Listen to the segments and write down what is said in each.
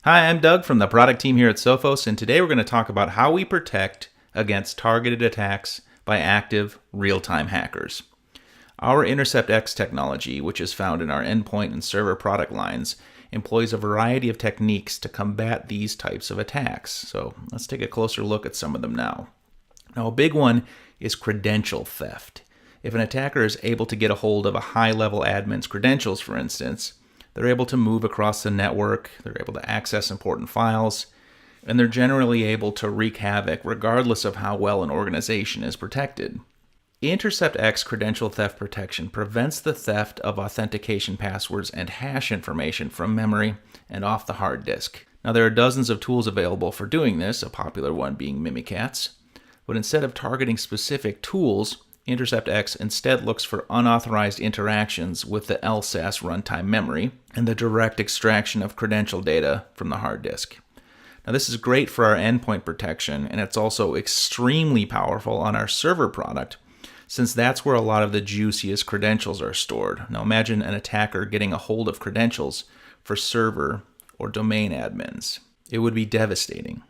Hi, I'm Doug from the product team here at Sophos, and today we're going to talk about how we protect against targeted attacks by active real-time hackers. Our Intercept X technology, which is found in our endpoint and server product lines, employs a variety of techniques to combat these types of attacks. So let's take a closer look at some of them now. Now, a big one is credential theft. If an attacker is able to get a hold of a high-level admin's credentials, for instance, they're able to move across the network, they're able to access important files, and they're generally able to wreak havoc regardless of how well an organization is protected. Intercept X credential theft protection prevents the theft of authentication passwords and hash information from memory and off the hard disk. Now, there are dozens of tools available for doing this, a popular one being Mimikatz, but instead of targeting specific tools, Intercept X instead looks for unauthorized interactions with the LSASS runtime memory and the direct extraction of credential data from the hard disk. Now, this is great for our endpoint protection, and it's also extremely powerful on our server product, since that's where a lot of the juiciest credentials are stored. Now, imagine an attacker getting a hold of credentials for server or domain admins. It would be devastating.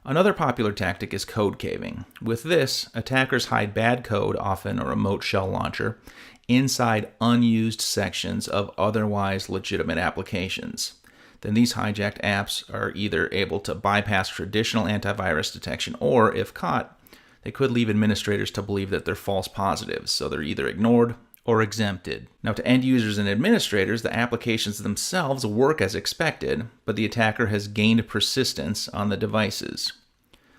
Another popular tactic is code caving. With this, attackers hide bad code, often a remote shell launcher, inside unused sections of otherwise legitimate applications. Then these hijacked apps are either able to bypass traditional antivirus detection, or if caught, they could leave administrators to believe that they're false positives, so they're either ignored or exempted. Now, to end users and administrators, the applications themselves work as expected, but the attacker has gained persistence on the devices.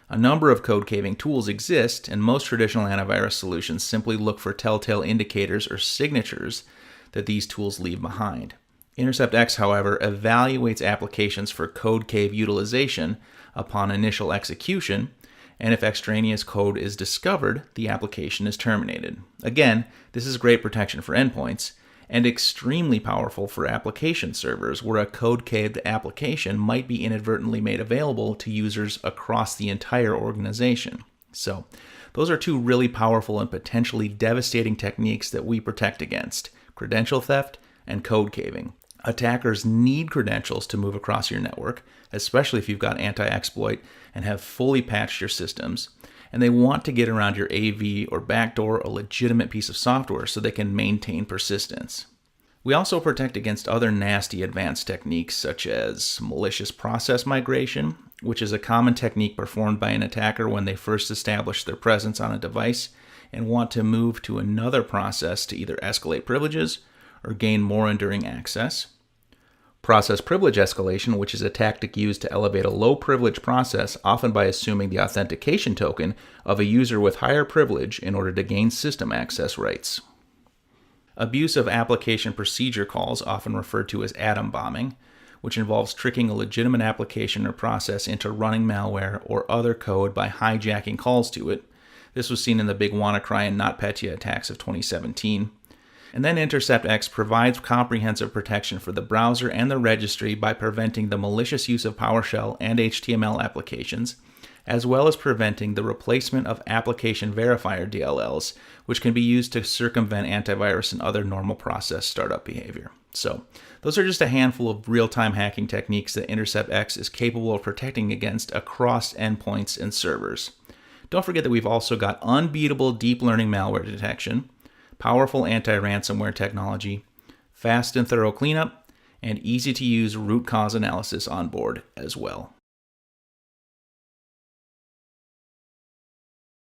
A number of code caving tools exist, and most traditional antivirus solutions simply look for telltale indicators or signatures that these tools leave behind. Intercept X, however, evaluates applications for code cave utilization upon initial execution, and if extraneous code is discovered, the application is terminated. Again, this is great protection for endpoints and extremely powerful for application servers, where a code-caved application might be inadvertently made available to users across the entire organization. So, those are two really powerful and potentially devastating techniques that we protect against: credential theft and code caving. Attackers need credentials to move across your network, especially if you've got anti-exploit and have fully patched your systems, and they want to get around your AV or backdoor a legitimate piece of software so they can maintain persistence. We also protect against other nasty advanced techniques such as malicious process migration, which is a common technique performed by an attacker when they first establish their presence on a device and want to move to another process to either escalate privileges or gain more enduring access. Process privilege escalation, which is a tactic used to elevate a low privilege process, often by assuming the authentication token of a user with higher privilege in order to gain system access rights. Abuse of application procedure calls, often referred to as atom bombing, which involves tricking a legitimate application or process into running malware or other code by hijacking calls to it. This was seen in the big WannaCry and NotPetya attacks of 2017. And then Intercept X provides comprehensive protection for the browser and the registry by preventing the malicious use of PowerShell and HTML applications, as well as preventing the replacement of application verifier DLLs, which can be used to circumvent antivirus and other normal process startup behavior. So, those are just a handful of real-time hacking techniques that Intercept X is capable of protecting against across endpoints and servers. Don't forget that we've also got unbeatable deep learning malware detection, powerful anti-ransomware technology, fast and thorough cleanup, and easy-to-use root cause analysis on board as well.